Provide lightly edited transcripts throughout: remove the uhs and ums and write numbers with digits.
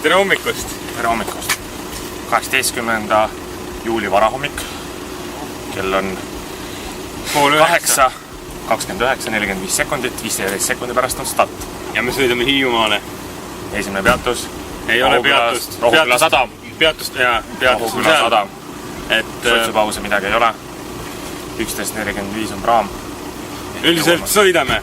Tere hommikust! Tere hommikust! 18. juuli varahommik. Kell on 8:29, 45 sekundit, 15 sekundi pärast on start. Ja me sõidame Hiiumaale. Esimene peatus. Ei ole peatust. Rohuküla sadam. Peatust on seal. Et suitsupause midagi ei ole. 11:45 on praam. Üldiselt sõidame.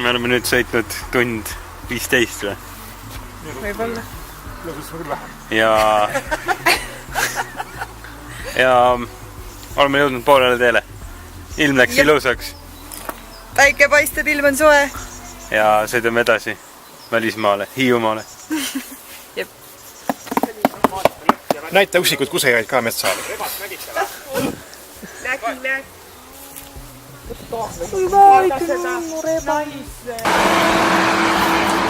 Me oleme nüüd sõitnud tund 15 või? Võibolla. Ja oleme jõudnud poolele teele. Ilm läks ilusaks. Päike paistab, ilm on soe. Ja sõidame edasi välismaale, Hiiumaale. Jep. Näita üksikud kusejaid ka metsaale. Läki.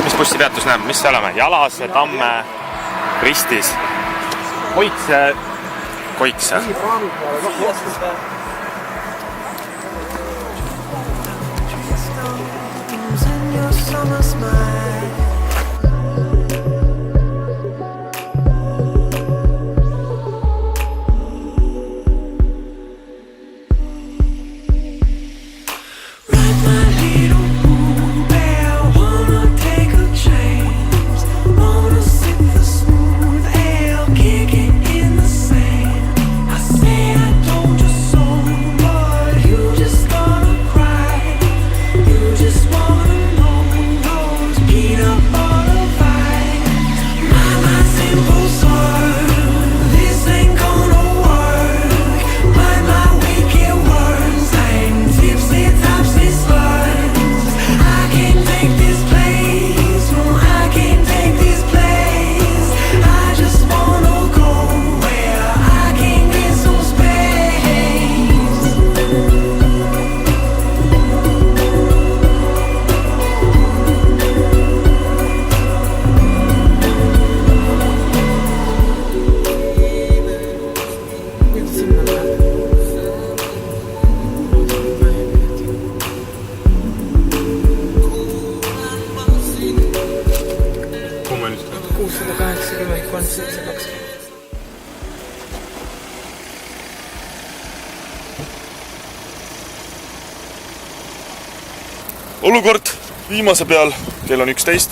Mis bussipeatus näeb? Mis see oleme? Jalase, Tamme, Ristis, Koikse. Olukord viimase peal, kell on 11,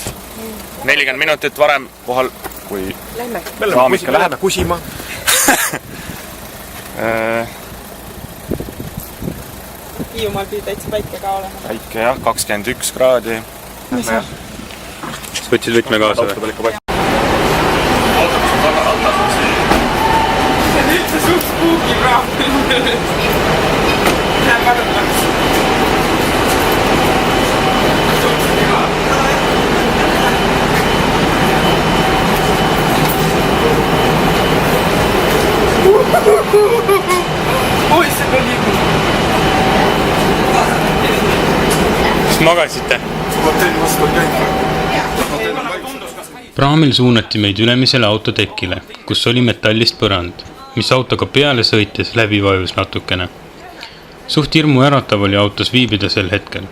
40 minutit varem kohal, kui raamika läheb. Lähme kusima. Hiiumaal pidi täitsa päike ka olema. Päike jah, 21 kraadi. Võtsid võtme kaasa või? Autobus on taga rattas. See on üldse suht spooki praam. Läheb arutaks. Oi, see on liigun. Kas magasite? Praamil suunati meid ülemisele autotekile, kus oli metallist põrand, mis autoga peale sõites läbi vajus natukene. Suht hirmu äratav oli autos viibida sel hetkel.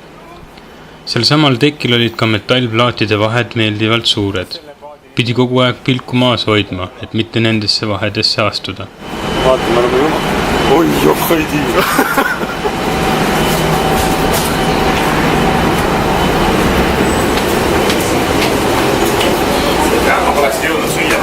Sel samal tekil olid ka metallplaatide vahed meeldivalt suured. Pidi kogu aeg pilku maas hoidma, et mitte nendesse vahedesse astuda. Vaata, me oleme jumal. Oi, ei tii. Ma poleks jõudnud süüa.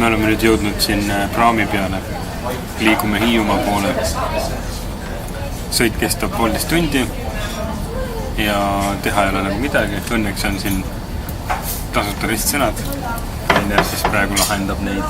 Me oleme nüüd jõudnud siin praami peale. Liigume Hiiumaa poole. Sõit kestab 1,5 tundi ja teha ei ole nagu midagi. Õnneks on siin tasuta ristsõnad. Ja siis praegu lahendab neid.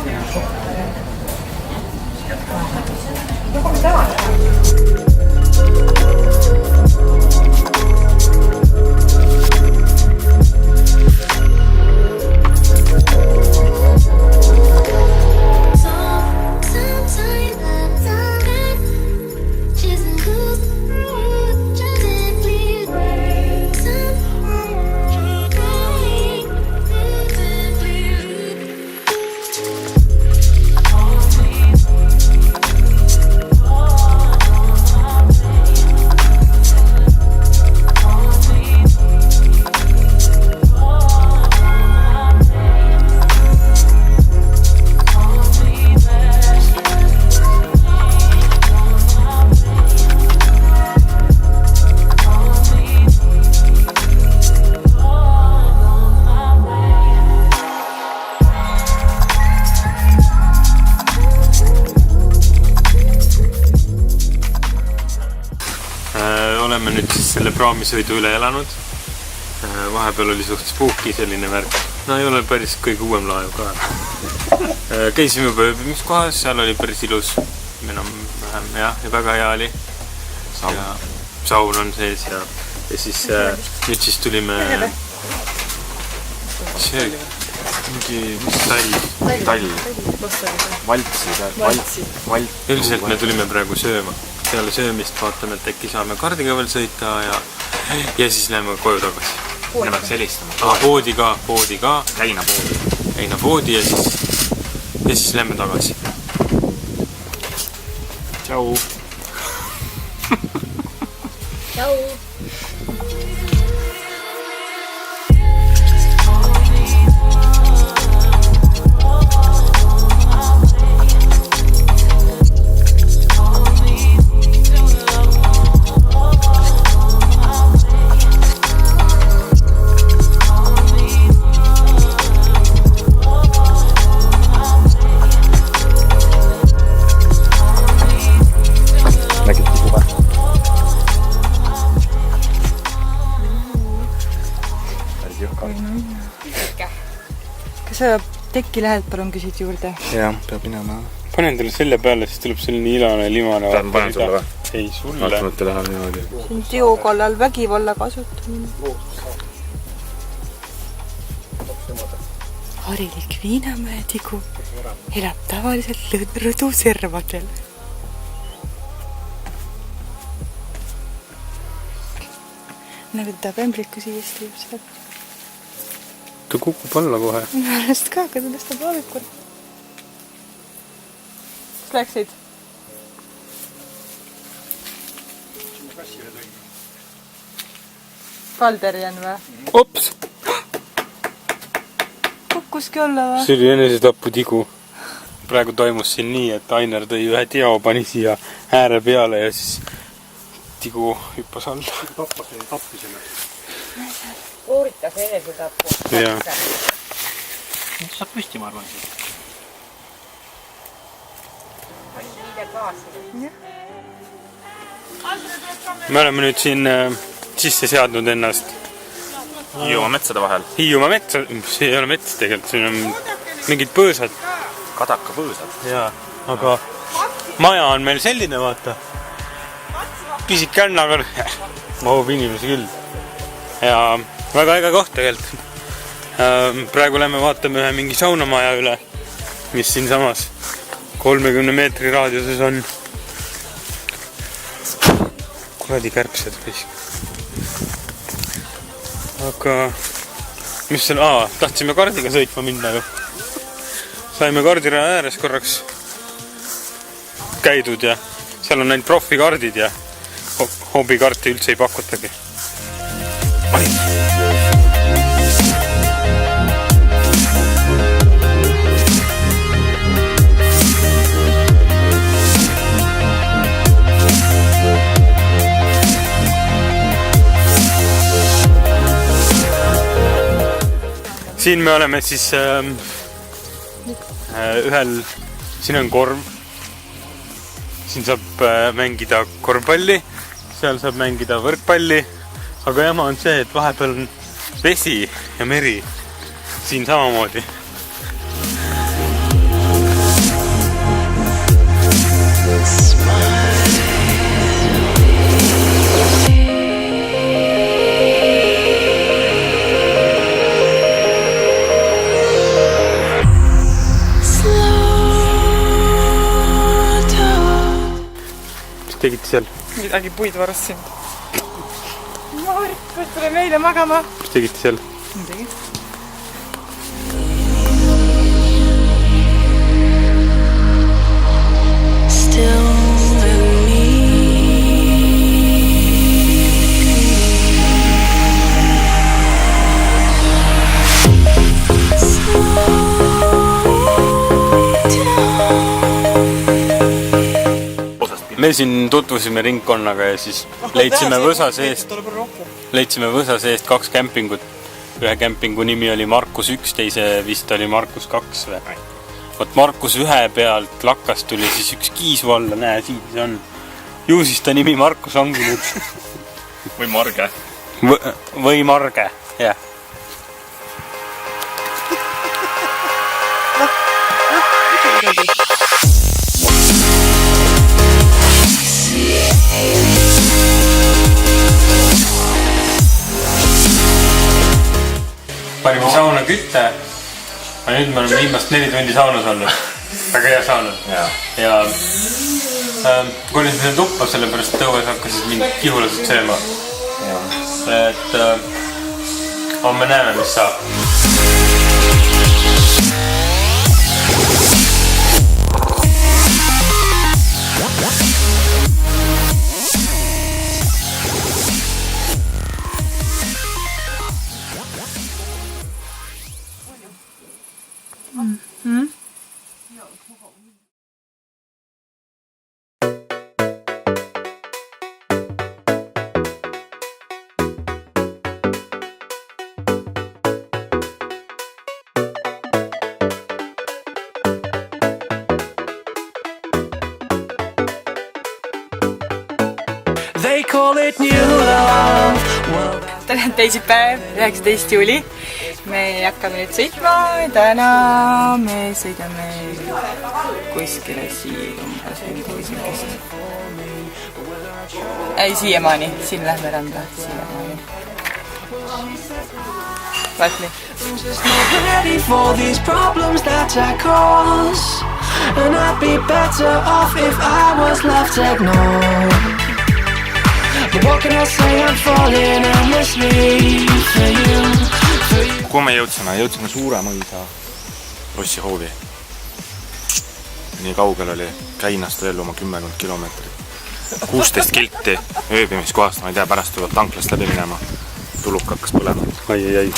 Oleme nüüd siis selle praamisõidu üle elanud. Vahepeal oli suht spooki selline värk. No ei ole päris kõige uuem laev ka. Käisime juba ööbimiskohas, seal oli päris ilus. Enam-vähem, jah, ja väga hea oli. Saun on sees ja siis nüüd siis tulime see mingi tall. Valtsi. Üldiselt me tulime praegu sööma. Peale söömist vaatame, et äkki saame kardiga veel sõita ja siis läheme koju tagasi. Läheme selistama. Poodi ka. Heinapoodi. Ja siis läheme tagasi. Tšau. Tšau. Kas sa tekki lähed, palun küsid juurde? Jah, peab minema. Panen talle selle peale, siis tuleb selline ilane limane. Ma panen sulle või? Ei, sulle. Vaatamatte läheb niimoodi. See on teo kallal vägivalla kasutamine. Harilik Viinamäe tigu elab tavaliselt rõduservadel. Nagu ta pämbliku siiesti jõb seal. Ta kukub alla kohe. Minu arvest ka, aga ta tõstab aavikul. Kas läksid? Kalderian või? Ops! Kukkuski olla või? See oli enesetapu tigu. Praegu toimus siin nii, et Ainer tõi ühe teo, pani siia ääre peale ja siis tigu hüppas alla. Tappisime. Uuritas enesetapu. Jaa. Saab püsti, ma arvan. Me oleme nüüd siin sisse seadnud ennast Hiiumaa metsade vahel. Hiiumaa metsa, see ei ole mets tegelikult, siin on mingid põõsad. Kadaka põõsad. Jaa, aga maja on meil selline, vaata. Pisik on, aga mahub inimesi küll. Ja väga äge koht tegelikult. Praegu lähme vaatame ühe mingi saunamaja üle, mis siin samas 30 meetri raadiuses on. Kuradi kärbsed pisik. Aga mis seal, tahtsime kardiga sõitma minna ju. Saime kardiraja ääres korraks käidud ja seal on ainult profikardid ja hobikarti üldse ei pakutagi. Siin me oleme siis siin on korv, siin saab mängida korvpalli, seal saab mängida võrkpalli, aga jama on see, et vahepeal on vesi ja meri siin samamoodi. Tegite seal? Midagi puid varussin. Maarikus, tule meile magama. Mis tegite seal? Midagi. Me siin tutvusime ringkonnaga ja siis leidsime Võsa seest 2 kämpingut. Ühe kämpingu nimi oli Markus 1, teise vist oli Markus 2 või? Vot Markus 1 pealt lakkas tuli siis üks kiisu alla, näe, siin see on. Ju siis ta nimi Markus ongi nüüd. Või Marge. Või Marge, jah. Panime sauna kütte, aga nüüd me oleme viimast 4 tundi saunas olnud. Väga hea sauna. Ja kolisime tuppa, sellepärast tõues hakkasid mind kihulased sööma. Et homme näeme, mis saab. Täna on teisipäev, 19. juuli. Me hakkame nüüd sõitma. Täna me sõidame kuskile siin umbes midagi siukest. Ei, siiamaani. Siin lähme randa. Siiamaani. Vaatli. Kuhu me jõudsime? Jõudsime Suure mõisa lossihoovi. Nii kaugel oli Käinast veel oma 10 kilomeetrit. 16 kilti ööbimiskohast, ma ei tea, pärast tuleb tanklast läbi minema. tuluk hakkas põlema. Ai.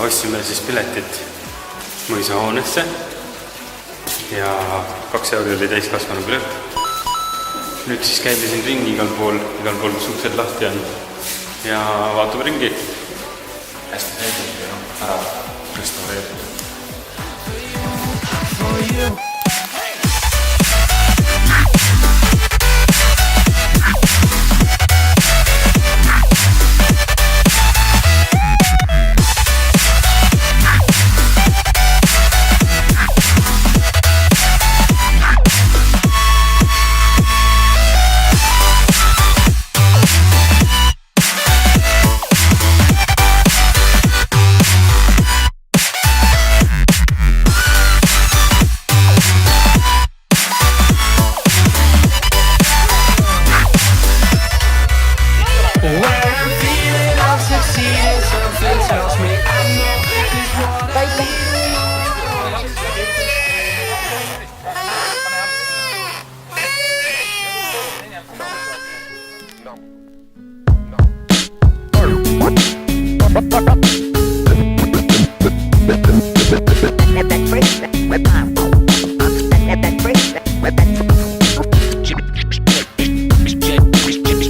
Ostsime siis piletit mõisahoonesse ja 2 euri oli täiskasvanu pilet. Nüüd siis käime siin ringi igal pool kus uksed lahti on ja vaatame ringi. Hästi säidinud ja ära restaureeritud.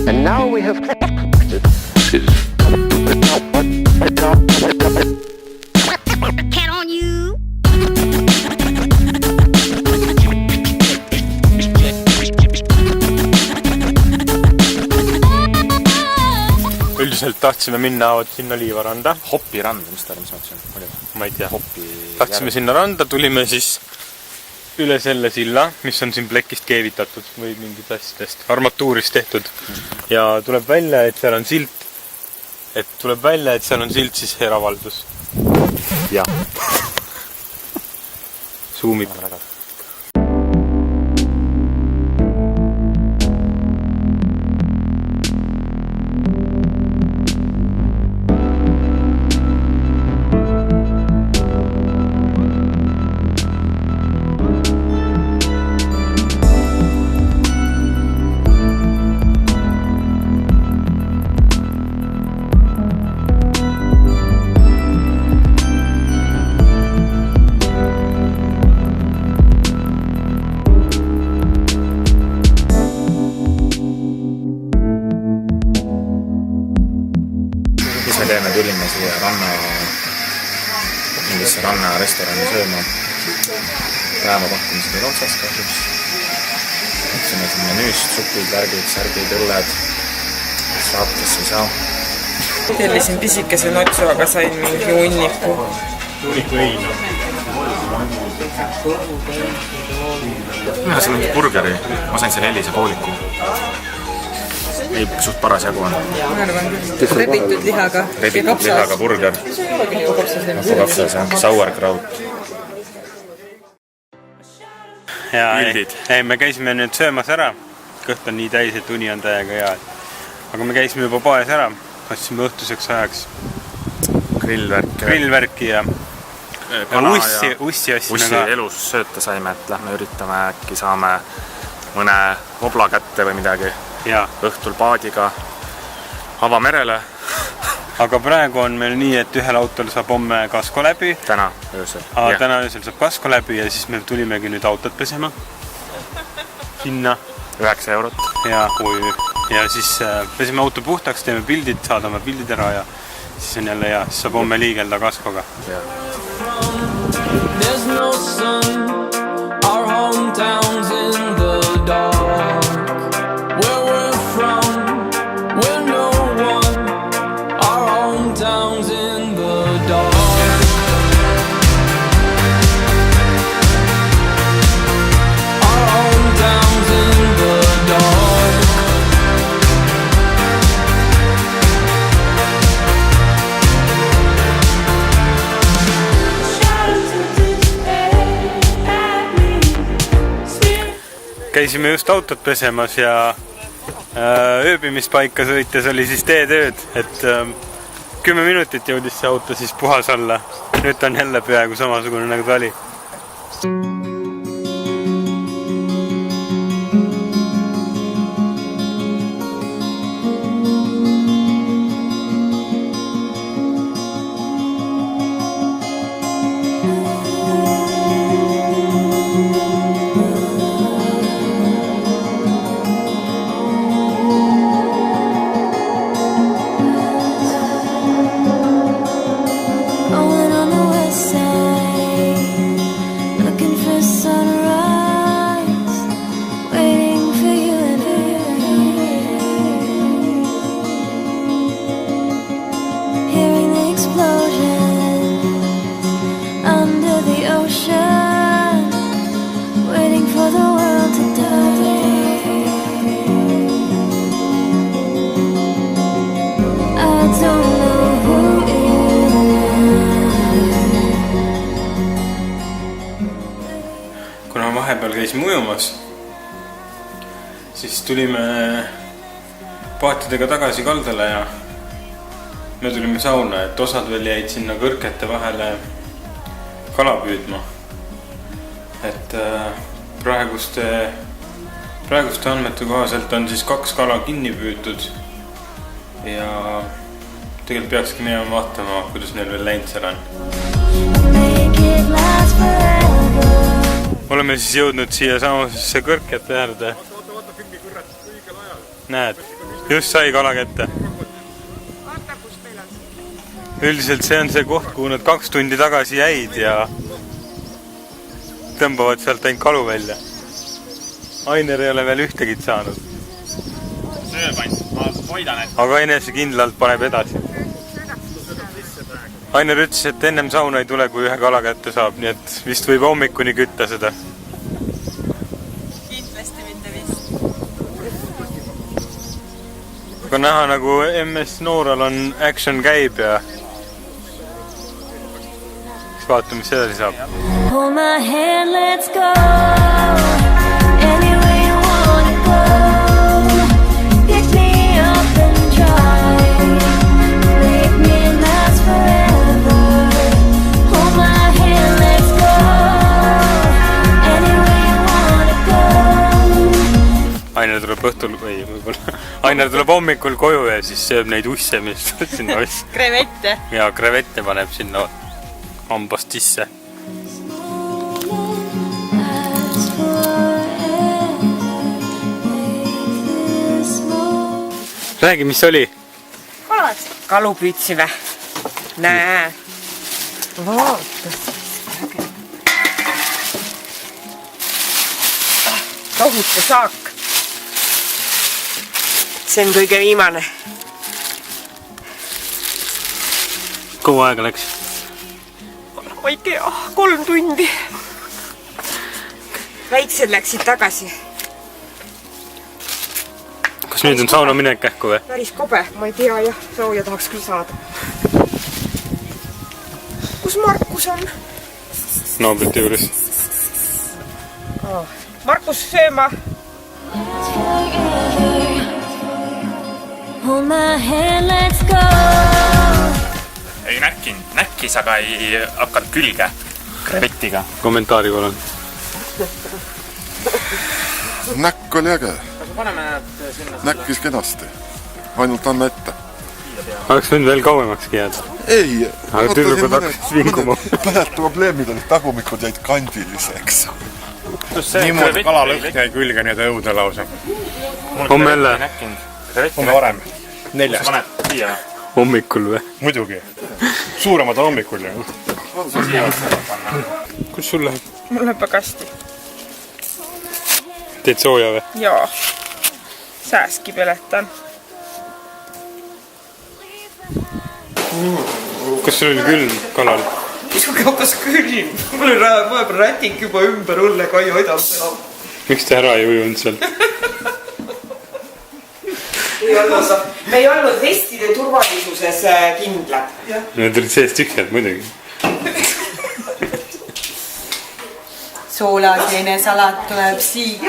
And now we have cat on you. Üldiselt tahtsime minna sinna Liivaranda. Hoppi randa, mis ta mõtlesin? Ma ei tea. Hoppi Tahtsime sinna randa, tulime siis üle selle silla, mis on siin plekist keevitatud või mingid asjadest, armatuurist tehtud. Ja tuleb välja, et seal on silt. Siis eravaldus. Ja. Zoomib. Tulime siia ranna restorani sööma. Päeva pakkumised oli otsas kahjuks. Otsime siin menüüst, supid, värgid, särgid, õlled. Saab, kes ei saa. Tellisin pisikese notsu, aga sain mingi hunniku. Hunniku eina. Mina sain mingi burgeri. Ma sain selle Elise pooliku. Ei, suht paras jagu on. Rebitud lihaga. Rebitud lihaga burger. Kapsas, jah. Sauerkraut. Ei, me käisime nüüd söömas ära. Kõht on nii täis, et uni on täiega hea. Aga me käisime juba poes ära. Kastsime õhtuseks ajaks grillvärki ja ussi Ussi elus sööta saime, et lähme üritame, äkki saame mõne obla kätte või midagi. Ja. Õhtul paadiga avamerele. Aga praegu on meil nii, et ühel autol saab homme kasko läbi. Täna öösel. Täna öösel saab kasko läbi ja siis me tulimegi nüüd autot pesema. Sinna. 9 eurot. Ja siis pesime auto puhtaks, teeme pildid, saadame pildid ära ja siis on jälle hea. Siis saab homme liigelda kaskoga. There's no sun, our hometown's in the dark. Where we're from, we're no one, our hometown's in the dark. Our hometown's in the dark. Shadows of despair. käisime just autot pesemas ja ööbimispaika sõites oli siis teetööd, et 10 minutit jõudis see auto siis puhas olla. Nüüd ta on jälle peaaegu samasugune nagu ta oli. Kuna vahepeal käisime ujumas, siis tulime paatidega tagasi kaldale ja me tulime sauna, et osad veel jäid sinna kõrkete vahele kala püüdma. Et praeguste andmete kohaselt on siis 2 kala kinni püütud ja tegelikult peakski minema vaatama, kuidas neil veel läinud seal on. Oleme siis jõudnud siia samasesse kõrkete äärde. Näed, just sai kala kätte. Üldiselt see on see koht, kuhu nad 2 tundi tagasi jäid ja tõmbavad sealt ainult kalu välja. Ainer ei ole veel ühtegi saanud. Sööb ainult, ma hoidan, et... Aga Ainese kindlalt paneb edasi. Ainer ütles, et ennem sauna ei tule, kui 1 kala kätte saab, nii et vist võib hommikuni kütta seda. Kindlasti mitte vist. Aga näha nagu MS Nooral on action käib ja siis vaatame, mis edasi saab. Hold my hand, let's go. Anywhere you wanna go. Pick me up and try. Make me last forever. Hold my hand, let's go. Anywhere you wanna go. Ainer tuleb õhtul või võib-olla Ainer tuleb hommikul koju ja siis sööb neid usse, mis sinna oss. Krevette. Ja krevette paneb sinna hambast sisse. Räägi, mis oli? Kalad. Kalu püüdsime. Näe. Vaata. Tohutu saak. See on kõige viimane. Kaua aega läks? Ma ei tea, 3 tundi. Väiksed läksid tagasi. Kas nüüd on sauna minek ähku või? Päris kobe, ma ei tea jah, sooja tahaks küll saada. Kus Markus on? Naabrite juures. Markus sööma. Hold my hand, let's go. Ei näkkis, aga ei hakanud külge krevetiga. Kommentaari palun. Näkk oli äge. Näkkis kenasti. Ainult anna ette. Oleks võinud veel kauemakski jääda. Ei. Aga tüdrukud hakkasid vinguma. Pähed probleemid olid, tagumikud jäid kandiliseks. Niimoodi kalalõhk jäi külge nii õude lausa. Homme jälle. Homme varem. 4. Paned siia? Hommikul või? Muidugi. Suuremad on hommikul ju. Kus sul läheb? Mul läheb kasti. Teed sooja või? Jaa. Sääski peletan. Kas sul oli külm kalal? Isugi hakkas külm. Mul oli vahepeal rätik juba ümber õlle Kaio Edamse. Miks te ära ei ujunud sealt? Me ei olnud vestide turvalisuses kindlad. Need olid sees tühjad muidugi. Soolaseenesalat tuleb siit.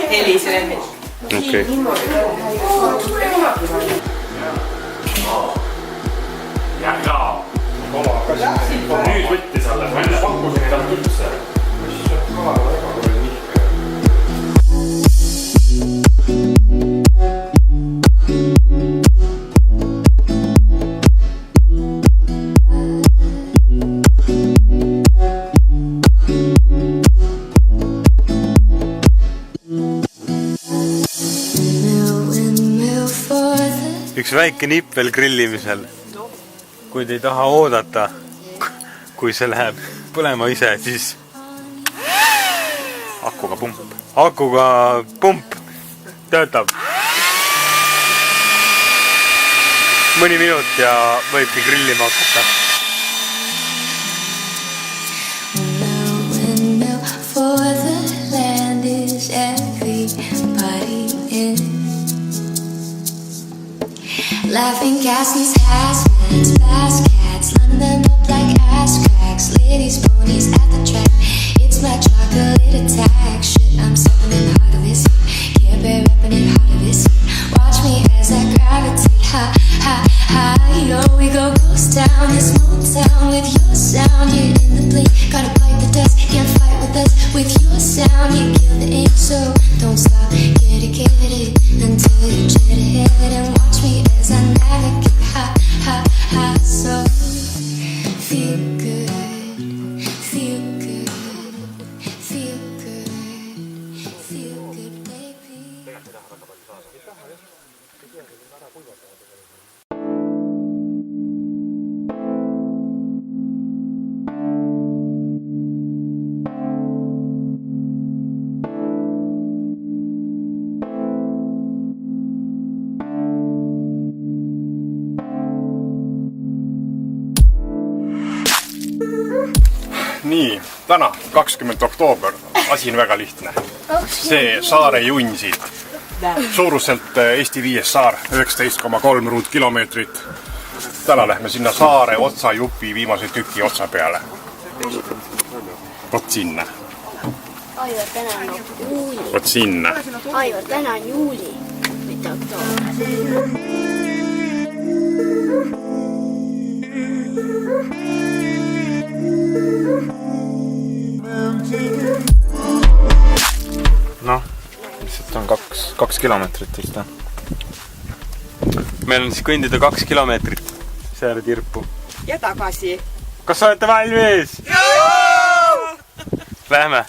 Helisele. Okei. Nüüd võttis alles, ma enne pakkusin talle üldse. Üks väike nipp veel grillimisel. Kui te ei taha oodata, kui see läheb põlema ise, siis Akuga pump. akuga pump töötab. Mõni minut ja võibki grillima hakata. For the land is everybody in. Laughing Cassies, hazmats, fast cats, lining them up like ass cracks. Ladies, ponies at the track. It's my chocolate attack. Shit, I'm stepping in the heart of this heat. Can't bear repping it harder this heat. Watch me as I gravitate. Ha, ha, ha. Yo, we go ghost down this small town with your sound. You're in the blink, gotta bite the dust. Can't fight with us with your sound. You kill the ink, so don't stop. Get it until you jet ahead and watch me as I navigate. Ha, ha, ha. So feel good, feel good, feel good, feel good, baby. Nii, täna 20. oktoober, asi on väga lihtne. See saare junn siit. Suuruselt Eesti 5 saar, 19,3 ruutkilomeetrit. Täna lähme sinna saare otsa jupi viimase tüki otsa peale. Vot sinna. Aivar, täna on juuli. Vot sinna. Aivar, täna on juuli, mitte oktoober. Noh, lihtsalt on 2 kilomeetrit vist. Meil on siis kõndida 2 kilomeetrit sääre tirpu. Ja tagasi. Kas olete valmis? Jaa! Lähme.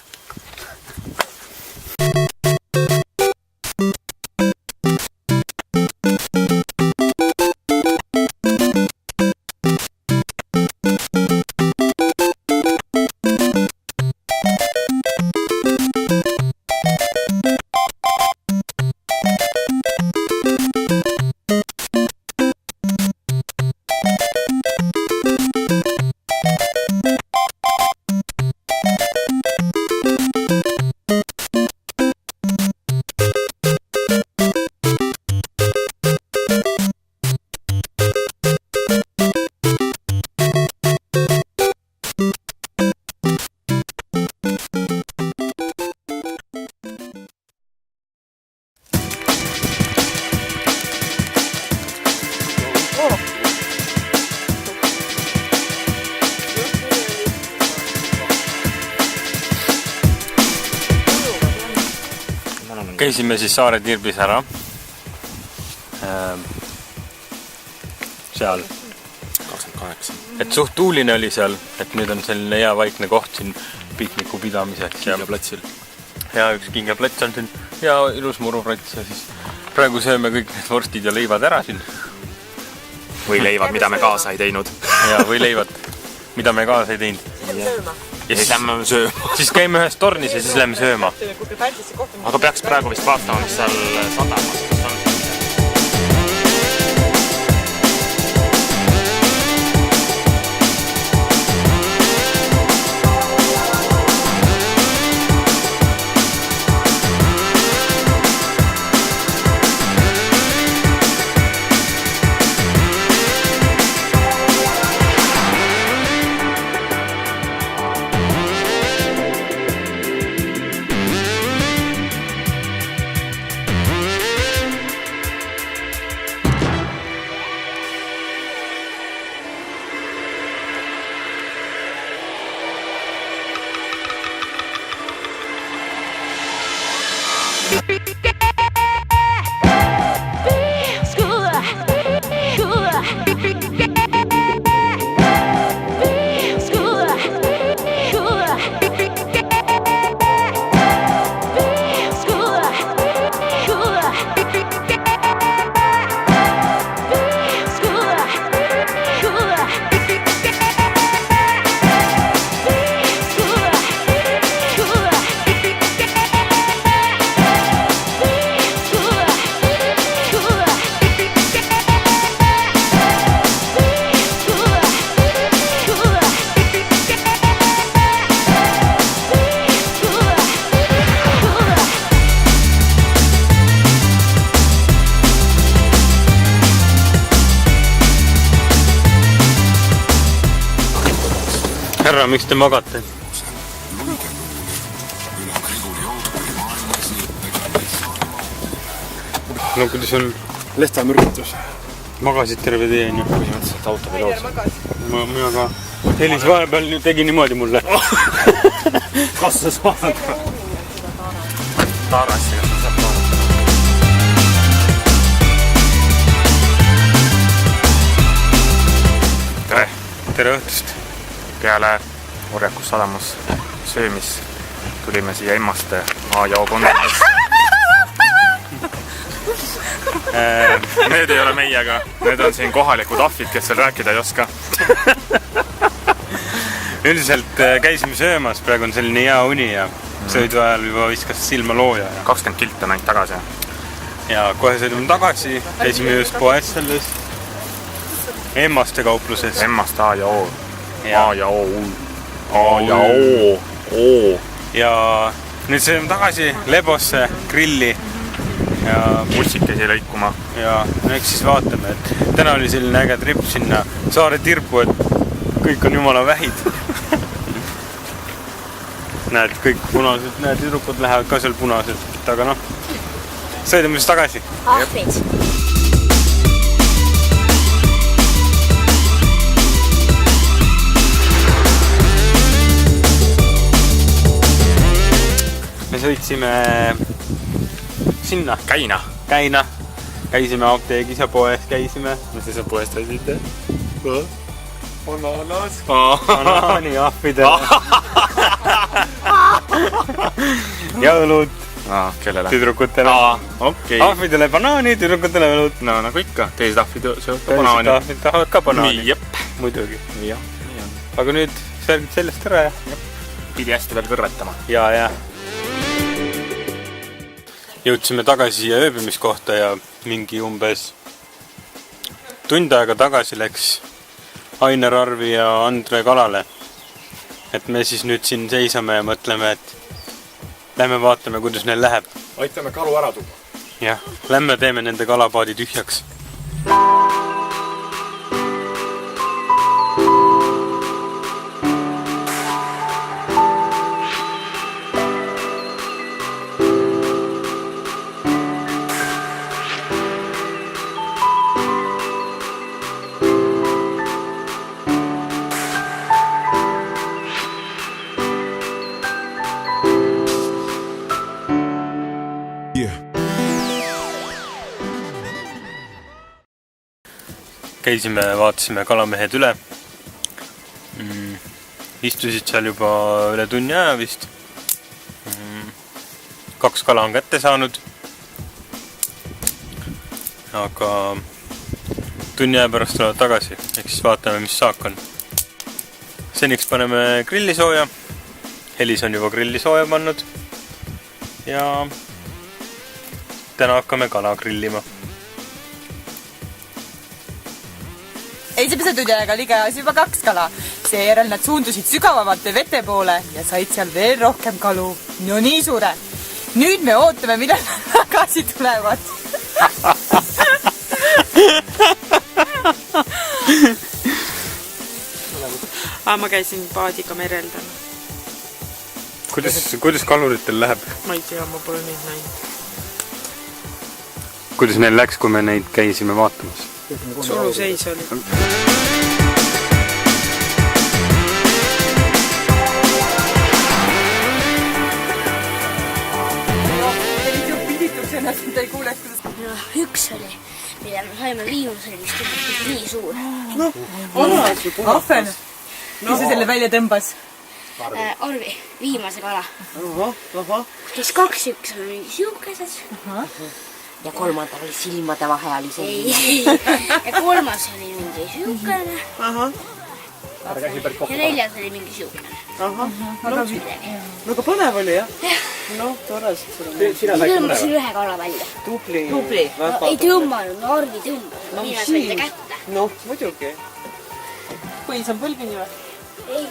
Käisime siis saare tirbis ära. Seal. 28. Et suht tuuline oli seal, et nüüd on selline hea vaikne koht siin pikniku pidamiseks. Kingaplatsil. Ja üks kingaplats on siin ja ilus muruprats ja siis praegu sööme kõik need vorstid ja leivad ära siin. Või leivad, mida me kaasa ei teinud. Ja või leivad, mida me kaasa ei teinud. Ja siis lähme sööma. Siis käime ühes tornis ja siis lähme sööma. Aga peaks praegu vist vaatama, mis seal sadamas on. härra, miks te magate? No kuidas on? Lehtamürgitus. Magasid terve tee, on ju? Põhimõtteliselt autopiloos. Mina ka. Helis vahepeal tegi niimoodi mulle. Kas sa saad? Taarassiga saab taarata. Tere! Tere õhtust! Peale Orjakus sadamas söömis tulime siia Emmaste A-jao kontoris. Need ei ole meiega, need on siin kohalikud ahvid, kes veel rääkida ei oska. Üldiselt käisime söömas, praegu on selline hea uni ja sõidu ajal juba viskas silma looja. 20 kilt on ainult tagasi. Ja kohe sõidame tagasi, käisime just poes selles Emmaste kaupluses. Emmaste A-jao. A-jao. Ja nüüd sõidame tagasi Lebosse, grilli. Ja bussikesi lõikuma. Ja eks siis vaatame, et täna oli selline äge trip sinna saare tirpu, et kõik on jumala vähid. Näed, kõik punased, näed, tüdrukud lähevad ka seal punased, aga noh, sõidame siis tagasi. Ahvid. Me sõitsime sinna. Käina. Käisime apteegis ja poes käisime. Mis te seal poest räägite? Bananas. Banaani ahvidele. Jõulud. Kellele? Tüdrukutele. Okei. Ahvidele banaani, tüdrukutele jõulud. No nagu ikka, teised ahvid söövad ka banaani. Teised ahvid tahavad ka banaani. Nii, jep. Muidugi. Jah. Aga nüüd särgid sellest ära ja. Pidi hästi veel kõrvetama. Ja. Jõudsime tagasi siia ööbimiskohta ja mingi umbes tund aega tagasi läks Ainer Arvi ja Andre kalale. Et me siis nüüd siin seisame ja mõtleme, et lähme vaatame, kuidas neil läheb. Aitame kalu ära tuua. Jah, lähme teeme nende kalapaadi tühjaks. Käisime, vaatasime kalamehed üle. Istusid seal juba üle tunni aja vist. 2 kala on kätte saanud. Aga tunni aja pärast tulevad tagasi. Ehk siis vaatame, mis saak on. Seniks paneme grillisooja. Helis on juba grillisooja pannud. Ja täna hakkame kala grillima. Esimese tunni ajaga oli käes juba 2 kala. Seejärel nad suundusid sügavamate vete poole ja said seal veel rohkem kalu. No nii suure. Nüüd me ootame, millal nad tagasi tulevad. Ma käisin paadiga merel täna. Kuidas kaluritel läheb? Ma ei tea, ma pole neid näinud. Kuidas neil läks, kui me neid käisime vaatamas? Suluseis oli. Üks oli, mille me saime viimusel, mis tundus nii suur. Ahven. Mis see selle välja tõmbas? Arvi, viimase kala. Kes 2 üks on mingi siukesed. Ja kolmandal oli silmade vahe oli selline. Ei, ja 3. oli mingi siukene. Ja 4. oli mingi siukene. Aga põnev oli, jah? No, tore. Tõmbasin 1 kala välja. Tubli. Ei tõmmanud, Arvi tõmbas. Mina sain ta kätte. No, muidugi. Põis on põlvini või? Ei,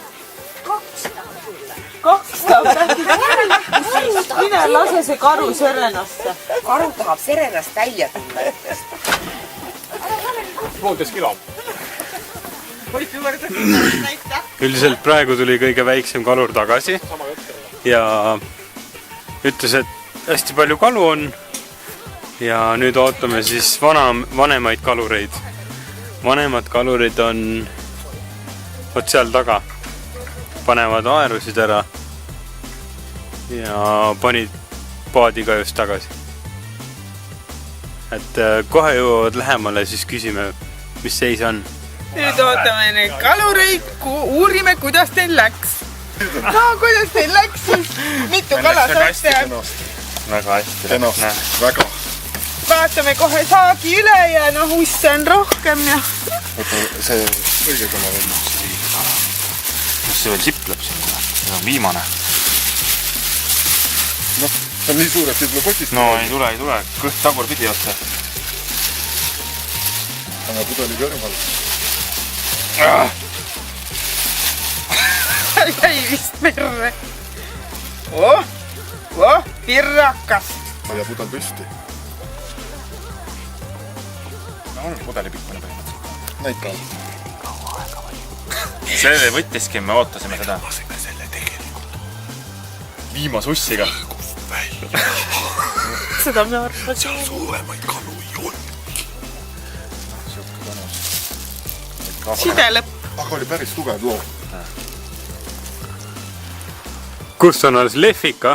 2 tahab sulle. 2 tahab? Mine lase see karu serenasse. Karu tahab serenast välja. 1,5 kilo. üldiselt praegu tuli kõige väiksem kalur tagasi ja ütles, et hästi palju kalu on ja nüüd ootame siis vanemaid kalureid. Vanemad kalurid on vot seal taga, panevad aerusid ära ja panid paadiga just tagasi. Et kohe jõuavad lähemale, siis küsime, mis seis on. Nüüd ootame neid kalureid, uurime, kuidas teil läks. Kuidas teil läks siis? Mitu kala saate? Väga hästi. Väga. Vaatame kohe saagi üle ja usse on rohkem ja... See õige kala välja. Mis see veel sipleb siin? See on viimane. See on nii suur, et ei tule potist. No ei tule. Kõht tagur pidi otse. Aga pudeli kõrval. Jäi vist merre. Pirrakas. Ja pudel püsti. On pudeli pikkune põhimõtteliselt. Näita. See võttiski, me ootasime seda. Viimase ussiga. Seda me arvasime. Seal suuremaid kalu ei olnudki. Side lõpp. Aga oli päris tugev loo. Kus on alles lehvika?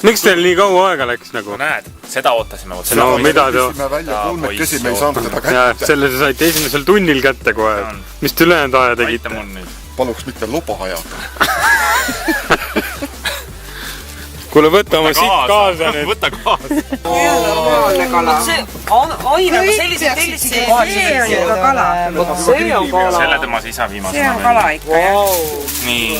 Miks teil nii kaua aega läks nagu? Näed, seda ootasime. No mida te... Me välja kolmekesi, me ei saanud seda kätte. Ja selle te saite esimesel tunnil kätte kohe. Mis te ülejäänud aja tegite? Paluks mitte luba ajada. Kuule, võta oma siit kaasa nüüd. Võta kaasa. See aina sellised tellised kohal. See on ikka kala. See on kala. Selle tema isa viimasena. See on kala ikka, jah. Nii.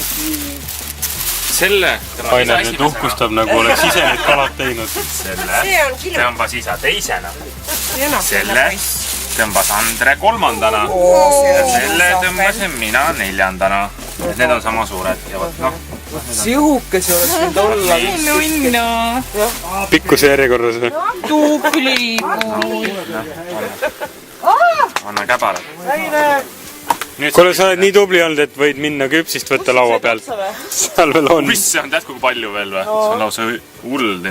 Selle Aine nüüd uhkustab, nagu oleks ise need kalad teinud. Selle tõmbas isa teisena. Selle tõmbas Andre kolmandana. Ja selle tõmbasin mina neljandana. Need on sama suured. Ja võt, noh. Sihukesi oleks nüüd olla. Nunno. Pikkuse järjekorras. Tubli. Anna käbarad. Kuule, sa oled nii tubli olnud, et võid minna küpsist võtta laua pealt. Seal veel on. Mis see on tähtku palju veel või? See on lausa hull.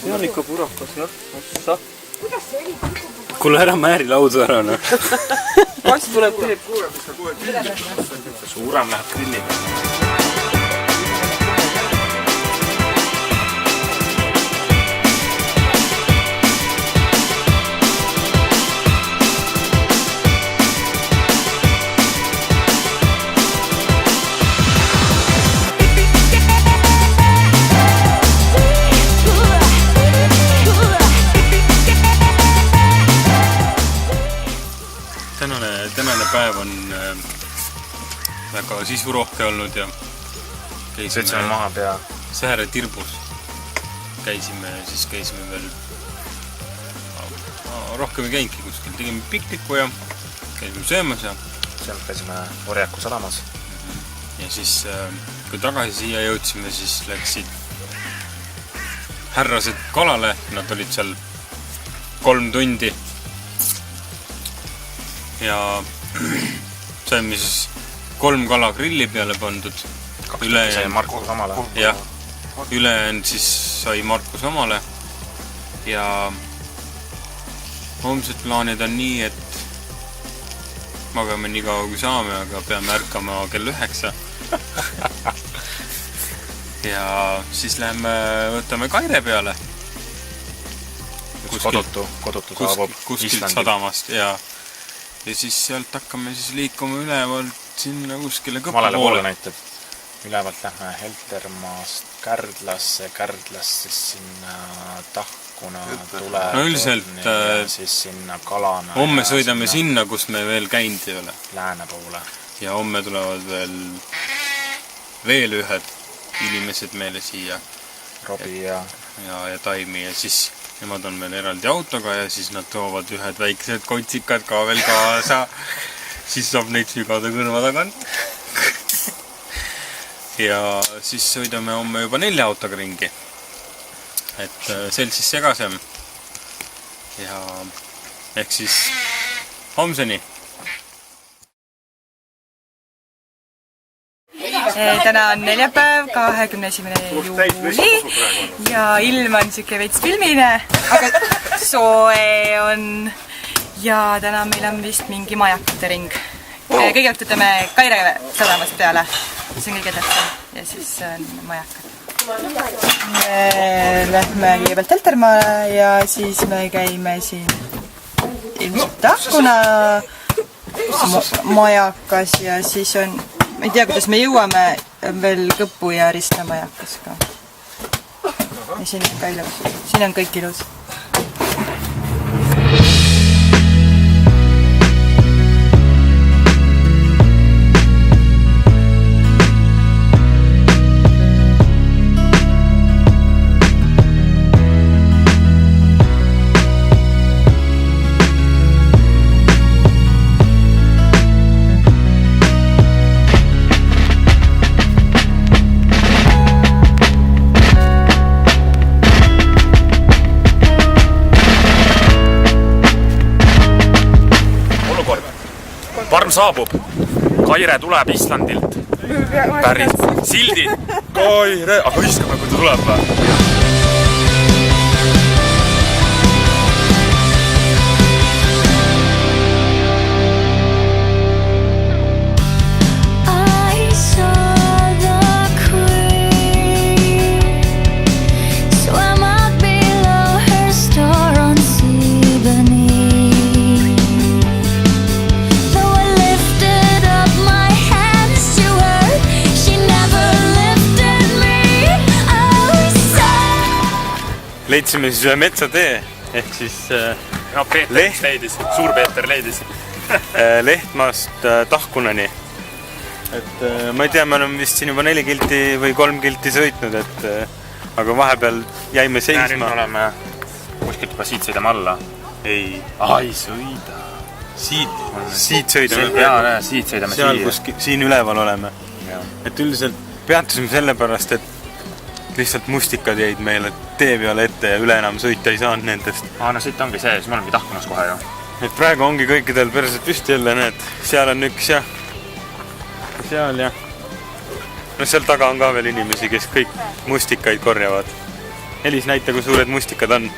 See on ikka purakas, jah. Kuule, ära määri laudu ära, noh. Kas tuleb teeb? Suurem läheb grillile. Tänane päev on väga sisurohke olnud ja Sõitsime maha pea Sääre tirbus. Käisime veel rohkem ei käinudki kuskil. Tegime pikniku ja käisime söömas ja sealt käisime Orjaku sadamas. Ja siis kui tagasi siia jõudsime, siis läksid härrased kalale. Nad olid seal 3 tundi. Ja saime siis 3 kala grilli peale pandud. Sai Markus omale. Jah, ülejäänud siis sai Markus omale. Ja homsed plaanid on nii, et magame nii kaua kui saame, aga peame ärkama kell 9. Ja siis läheme, võtame Kaire peale. Kodutu saabub kuskilt sadamast ja siis sealt hakkame siis liikuma ülevalt sinna kuskile Kõpa Valele poole poole. näitab. Ülevalt lähme Heltermaast Kärdlasse, Kärdlast siis sinna Tahkuna tuleb. No üldiselt siis sinna Kalana. Homme sõidame sinna, kus me veel käinud ei ole. Lääne poole. Ja homme tulevad veel ühed inimesed meile siia. Robi ja Taimi ja siis nemad on veel eraldi autoga ja siis nad toovad ühed väiksed kontsikad ka veel kaasa. Siis saab neid sügada kõrva tagant. Ja siis sõidame homme juba 4 autoga ringi. Et seltsis segasem. ja ehk siis homseni. Täna on neljapäev, 21. juuli ja ilm on siuke veits filmine, aga soe on ja täna meil on vist mingi majakate ring. Kõigepealt võtame Kaire sadamast peale, see on kõige tähtsam ja siis on majakad. Me lähme kõigepealt Teltermaale ja siis me käime siin ilmselt Tahkuna majakas ja siis on, ma ei tea, kuidas me jõuame veel Kõpu ja Ristla majakas ka. Ja siin on ka ilus, siin on kõik ilus. Parm saabub. Kaire tuleb Islandilt. Päris. Sildid. Kaire. Aga viskame, kui ta tuleb või? Leidsime siis ühe metsatee, ehk siis Peeter leidis, suur Peeter leidis Lehtmaast Tahkunani. Et ma ei tea, me oleme vist siin juba 4 kilti või 3 kilti sõitnud, aga vahepeal jäime seisma. Nüüd me oleme kuskilt juba siit sõidame alla. Ei sõida. Siit sõidame. Jaa, siit sõidame siia. Siin üleval oleme. Et üldiselt peatusime sellepärast, et lihtsalt mustikad jäid meile tee peale ette ja üle enam sõita ei saanud nendest. No siit ongi see, siis me olemegi Tahkunas kohe ju. Et praegu ongi kõikidel persed püsti jälle, need, seal on üks ja seal ja no seal taga on ka veel inimesi, kes kõik mustikaid korjavad. Elis, näita, kui suured mustikad on.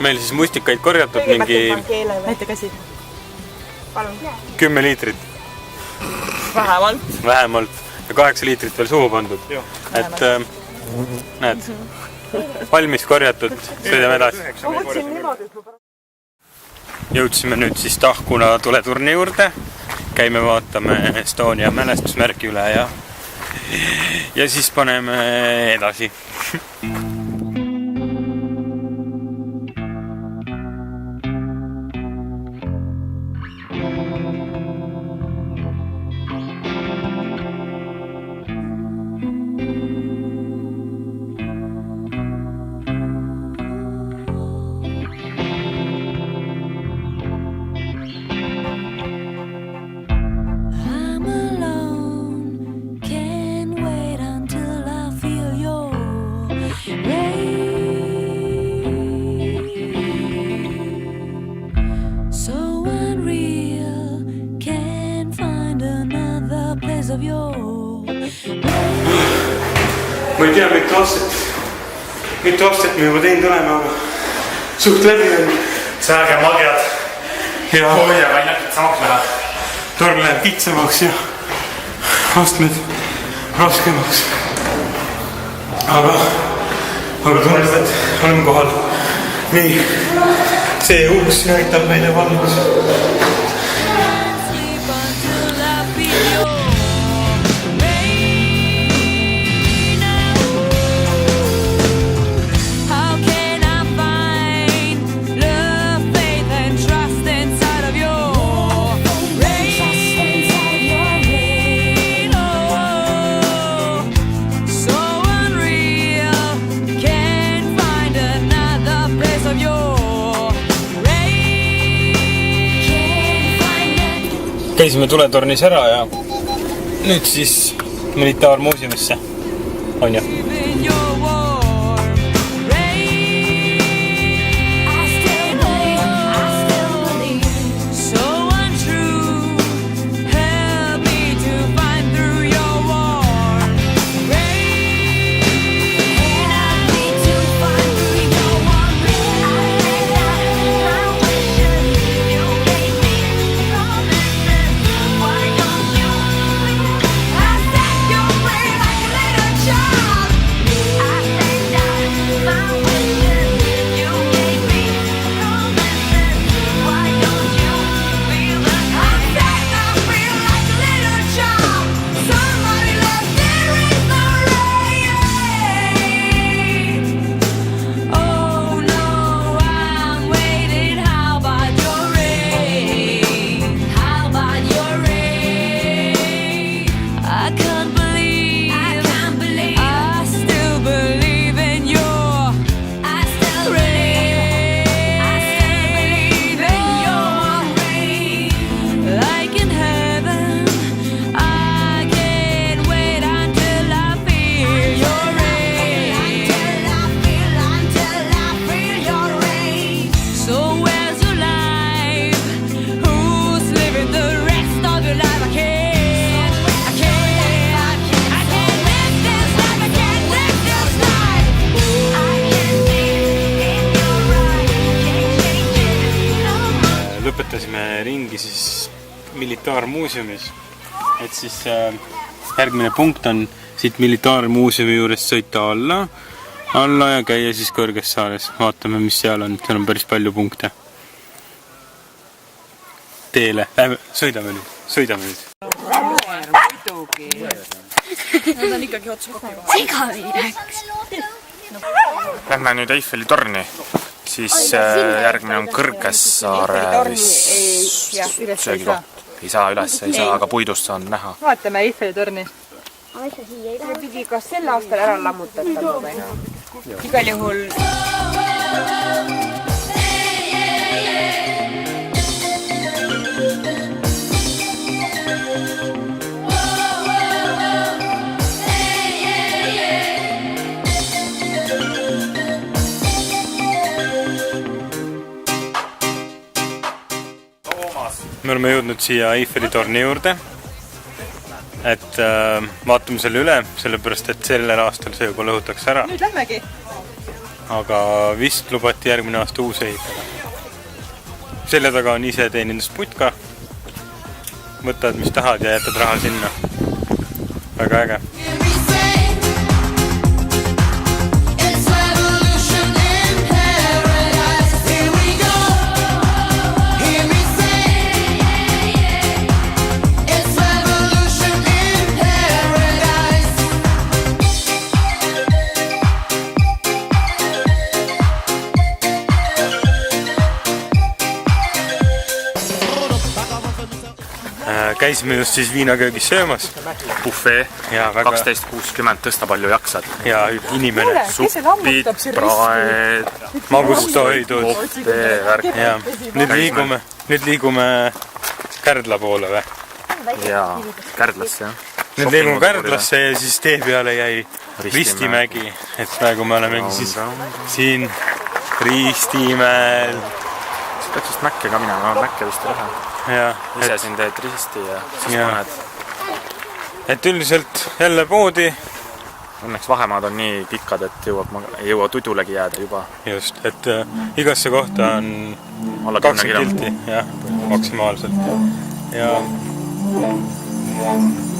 Meil siis mustikaid korjatud mingi näita käsi. 10 liitrit. Vähemalt. Ja 8 liitrit veel suhu pandud. Et näed, valmis korjatud, sõidame edasi. Jõudsime nüüd siis Tahkuna tuleturni juurde. Käime vaatame Estonia mälestusmärki üle ja siis paneme edasi. of your ma ei tea, mitu aastat me juba teinud oleme, aga suht läbi on. Sääge magjad. Ja hoia väinakid samaks läheb. torn läheb kitsamaks ja astmed raskemaks. Aga tundub, et oleme kohal. Nii, see uks näitab meile valmis. Käisime tuletornis ära ja nüüd siis militaarmuuseumisse, on ju? Lõpetasime ringi siis militaarmuuseumis, et siis järgmine punkt on siit militaarmuuseumi juurest sõita alla ja käia siis Kõrgessaares. Vaatame, mis seal on päris palju punkte. Teele, sõidame nüüd. Nad on ikkagi otsa kokku. Segamini läks. Lähme nüüd Eiffeli torni. Siis järgmine on Kõrgessaare söögikoht. Ei saa üles, ei saa, aga puidust saan näha. Vaatame Eiffeli torni. See pidi kas sel aastal ära lammutatama või? Igal juhul... Me oleme jõudnud siia Eiffeli torni juurde, et vaatame selle üle, sellepärast et sellel aastal see juba lõhutakse ära. Nüüd lähmegi. Aga vist lubati järgmine aasta uus ehitada. Selle taga on ise teenindusputka. Võtad, mis tahad ja jätad raha sinna. Väga äge. Käisime just siis viinaköögis söömas. Buffet, 12.60, tõsta palju jaksad. Ja inimene. Suppid, praed, magustoidud. Nüüd liigume Kärdla poole või? Jaa, Kärdlasse, jah. Nüüd liigume Kärdlasse ja siis tee peale jäi Ristimägi. Et praegu me olemegi siis siin Ristimäel. Siis peaks vist Mäkke ka minema, Mäkke vist ei lähe. Ise siin teed risti ja siis paned et üldiselt jälle poodi. Õnneks vahemaad on nii pikad, et ei jõua tudulegi jääda juba. Just, et igasse kohta on alla 20 kilti, jah, maksimaalselt. Ja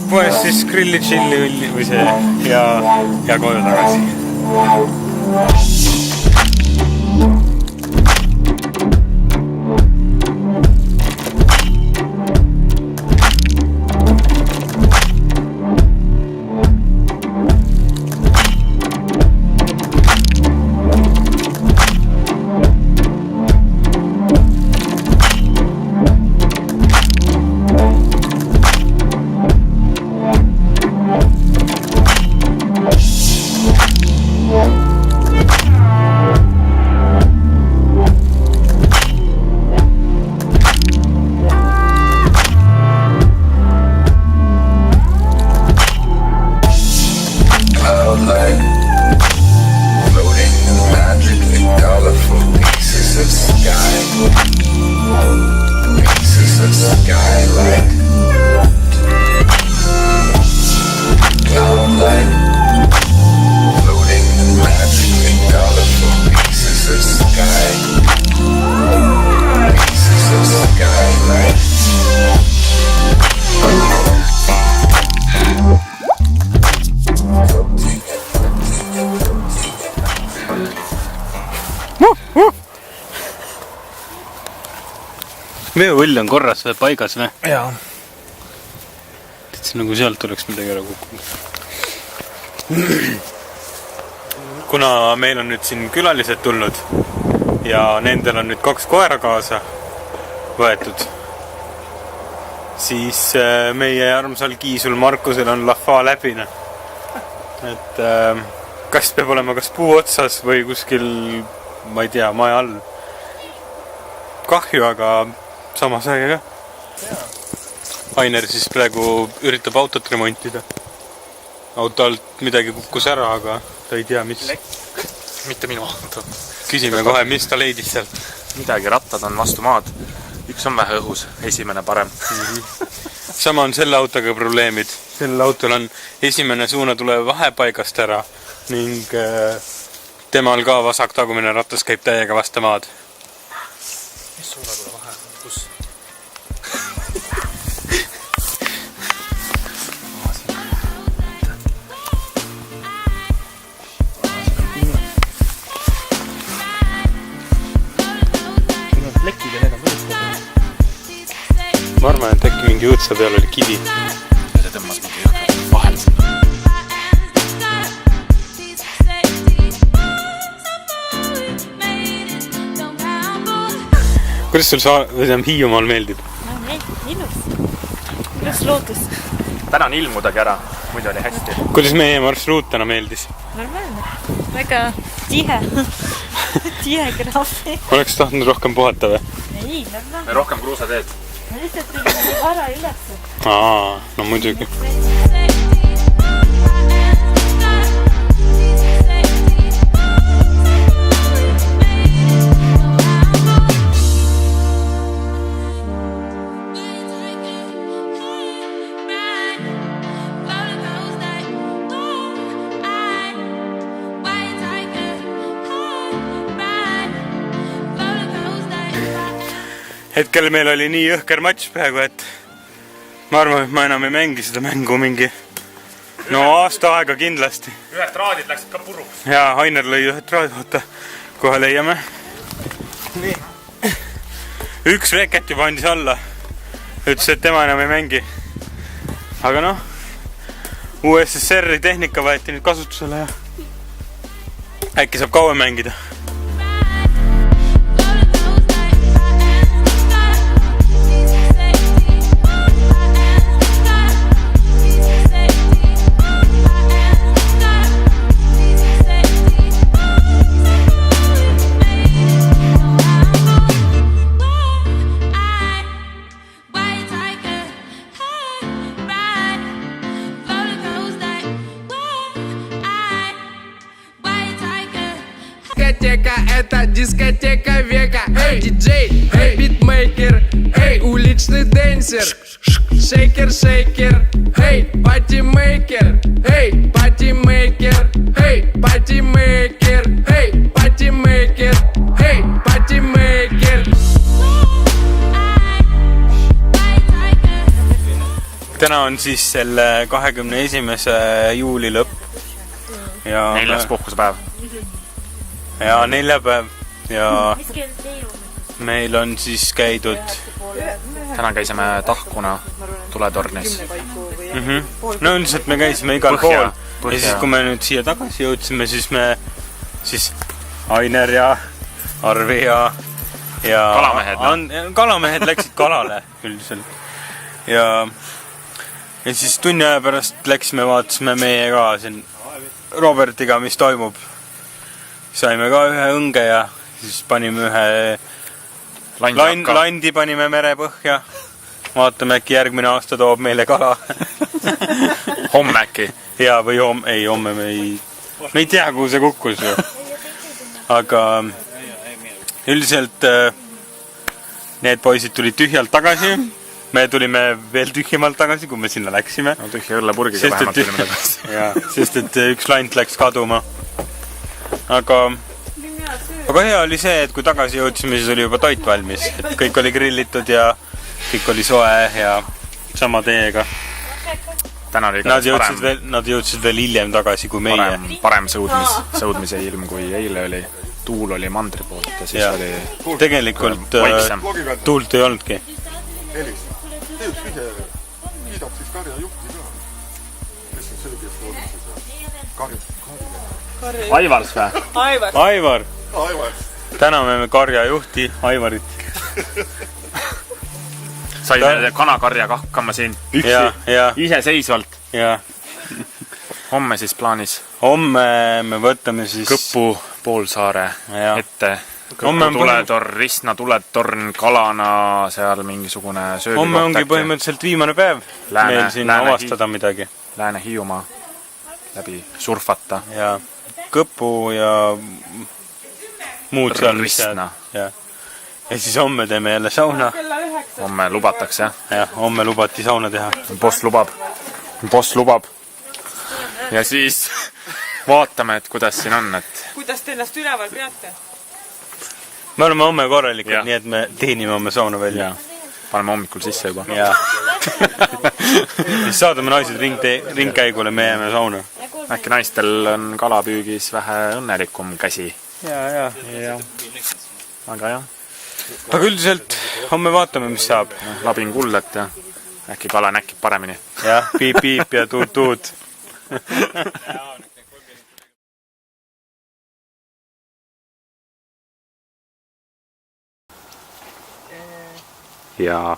poes siis grilli, chilli või see ja koju tagasi. Veeuõll on korras või paigas või? Jaa. Nagu sealt oleks midagi ära kukkunud. Kuna meil on nüüd siin külalised tulnud ja nendel on nüüd 2 koera kaasa võetud, siis meie armsal kiisul Markusel on lahva läbine. Et kas peab olema kas puu otsas või kuskil, ma ei tea, maja all. Kahju, aga samas äge ka. Ainer siis praegu üritab autot remontida. Auto alt midagi kukkus ära, aga ta ei tea, mis. Mitte minu auto. Küsime kohe, mis ta leidis sealt. Midagi, rattad on vastu maad. Üks on vähe õhus, esimene parem. Sama on selle autoga probleemid. Sellel autol on esimene suuna tulev vahepaigast ära ning temal ka vasak tagumine ratas käib täiega vastu maad. Mis suuna tuleb vahe? Kus? Ma arvan, et äkki mingi õõtsa peal oli kivi. See tõmmas mingi jõhkrat vahel. Kuidas sul Hiiumaal meeldib? Ilus. Ilus lootus. Täna on ilmudagi ära, muidu oli hästi. Kuidas meie marsruut täna meeldis? Normaalne. Väga tihe. Tihe graafi. Oleks tahtnud rohkem puhata või? Ei, normaalne. Rohkem kruusateed. Ma lihtsalt tulin vara üles. No muidugi. Hetkel meil oli nii jõhker matš praegu, et ma arvan, et ma enam ei mängi seda mängu mingi aasta aega kindlasti. Ühed traadid läksid ka puruks. Jaa, Ainer lõi ühed traadid, oota, kohe leiame. Nii. Üks reket juba andis alla. Ütles, et tema enam ei mängi. Aga USSR-i tehnika võeti nüüd kasutusele ja äkki saab kauem mängida. Это дискотека века. Эй, диджей, эй, битмейкер, эй, уличный дэнсер. shaker, shaker, hey, party maker, hey, party maker, hey, party maker, hey, party maker, hey, party maker. Täna on siis selle 21. juuli lõpp. Ja 4. puhkusepäev. Ja 4. päev. Ja meil on siis käidud... Täna käisime Tahkuna tuletornis. No üldiselt me käisime igal pool. Ja siis kui me nüüd siia tagasi jõudsime, siis me... Siis Ainer ja Arvi ja... Kalamehed läksid kalale üldiselt. Ja siis tunni aja pärast läksime, vaatasime meie ka siin Robertiga, mis toimub. Saime ka ühe õnge ja siis panime ühe landi panime merepõhja. Vaatame, äkki järgmine aasta toob meile kala. Homme äkki? Jaa, või homme me ei tea, kuhu see kukkus ju. Aga üldiselt need poisid tulid tühjalt tagasi. Me tulime veel tühjemalt tagasi, kui me sinna läksime. No tühja õllepurgiga vähemalt tulime tagasi. Sest et üks lant läks kaduma. Aga hea oli see, et kui tagasi jõudsime, siis oli juba toit valmis. Et kõik oli grillitud ja kõik oli soe ja sama teiega. Nad jõudsid veel hiljem tagasi kui meie. Parem sõudmise ilm kui eile oli. Tuul oli mandri poolt ja siis oli tegelikult tuult ei olnudki. Elis, tee üks vihje, kiidab siis karja juhti ka. Kes on see, kes olnud siis Aivars või? Aivar. Täname karja juhti, Aivarit. Saime kanakarjaga hakkama siin iseseisvalt. Homme siis plaanis. Homme me võtame siis Kõpu poolsaare ette. Kõpu tuletorn, Ristna tuletorn, Kalana, seal mingisugune söögikoht. Homme ongi põhimõtteliselt viimane päev meil siin avastada midagi. Lääne-Hiiumaa läbi surfata. Ja Kõpu ja muud seal. Ristna. Ja siis homme teeme jälle sauna. Homme lubatakse, jah? Ja, homme lubati sauna teha. Boss lubab. Ja siis vaatame, et kuidas siin on, et... Kuidas te ennast üleval peate? Me oleme homme korralikud, nii et me teenime homme sauna välja. Paneme hommikul sisse juba. Siis saadame naised ringkäigule, me jääme sauna. Äkki naistel on kalapüügis vähe õnnelikum käsi. Ja. Aga jah. Aga üldiselt homme vaatame, mis saab. Labin kullet ja äkki kala näkib paremini. Jah, piip ja tuut. Ja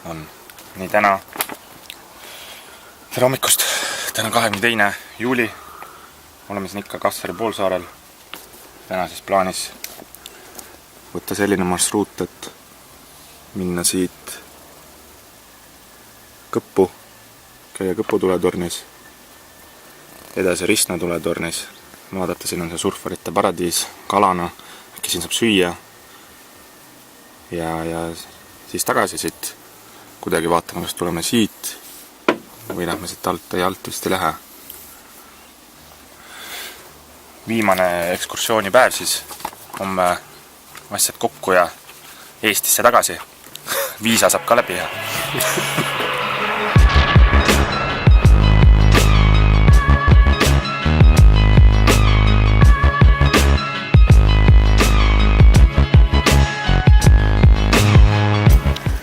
on. Nii täna. Tere hommikust. Täna 22. juuli. Oleme siin ikka Kassari poolsaarel. Täna siis plaanis võtta selline marsruut, et minna siit Kõppu, käia Kõpu tuletornis, edasi Ristna tuletornis, vaadata, siin on see surfarite paradiis, Kalana, äkki siin saab süüa ja siis tagasi siit kuidagi vaatame, kas tuleme siit või lähme siit alt ja alt vist ei lähe. Viimane ekskursioonipäev siis, homme asjad kokku ja Eestisse tagasi. Viisa saab ka läbi ja...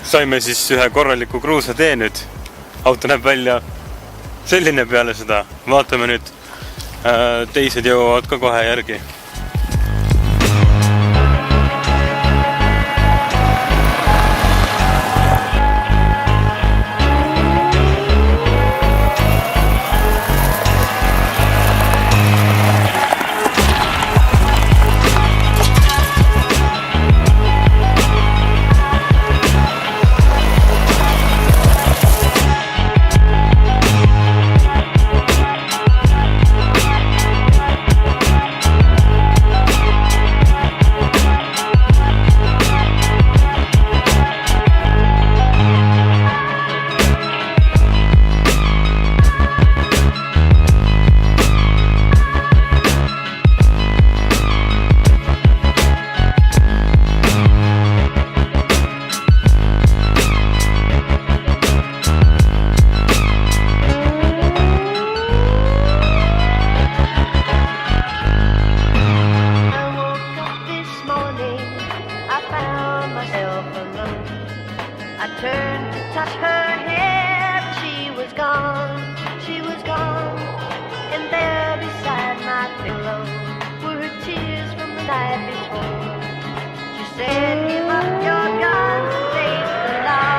Saime siis ühe korraliku kruusatee nüüd. Auto näeb välja selline peale seda. Vaatame nüüd. Teised jõuavad ka kohe järgi. said you left your gun to face the law.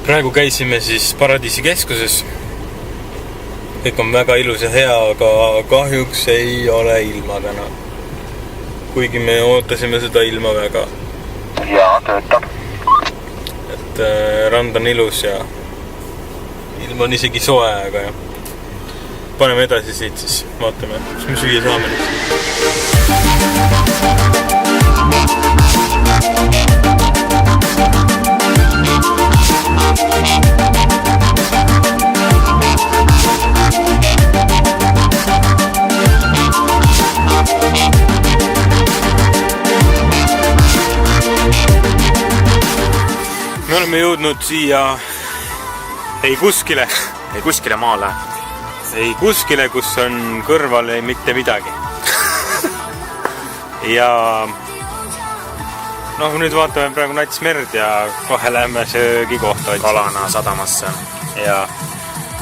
Praegu käisime siis Paradiisi keskuses. Kõik on väga ilus ja hea, aga kahjuks ei ole ilma täna. Kuigi me ootasime seda ilma väga. Jaa, töötab. Et rand on ilus ja ilm on isegi soe, aga jah. Paneme edasi siit siis, vaatame, mis me süüa saame nüüd. Me oleme jõudnud siia ei kuskile maale. Ei kuskile, kus on kõrval ei mitte midagi. Ja nüüd vaatame praegu Nats merd ja kohe lähme söögikohta Kalana sadamasse. Ja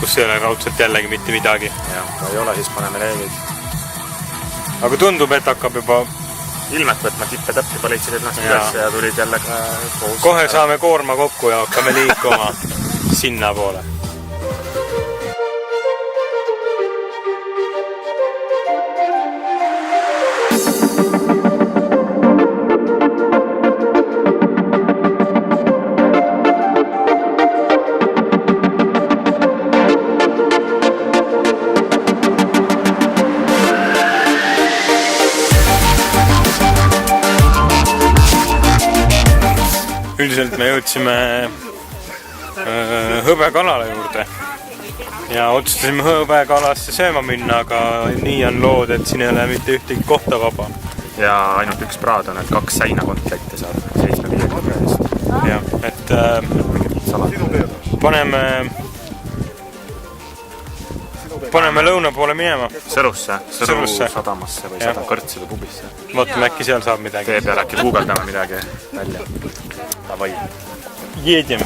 kus ei ole raudselt jällegi mitte midagi. Ja, kui ei ole, siis paneme reeglid. Aga tundub, et hakkab juba ilmet võtma tippe-täppi, politseid ennast üles ja tulid jälle koos. Kohe saame koorma kokku ja hakkame liikuma sinna poole. Üldiselt me jõudsime hõbekalale juurde ja otsustasime hõbekalasse sööma minna, aga nii on lood, et siin ei ole mitte ühtegi kohta vaba. Ja ainult üks praad on, et 2 säinakontletti saab 7-5 eest. Ja, et paneme lõuna poole minema. Sõrusse sadamasse või seda kõrtside pubisse. Vaatame, äkki seal saab midagi. Tee peal äkki guugeldame midagi välja. Davai. Jedem.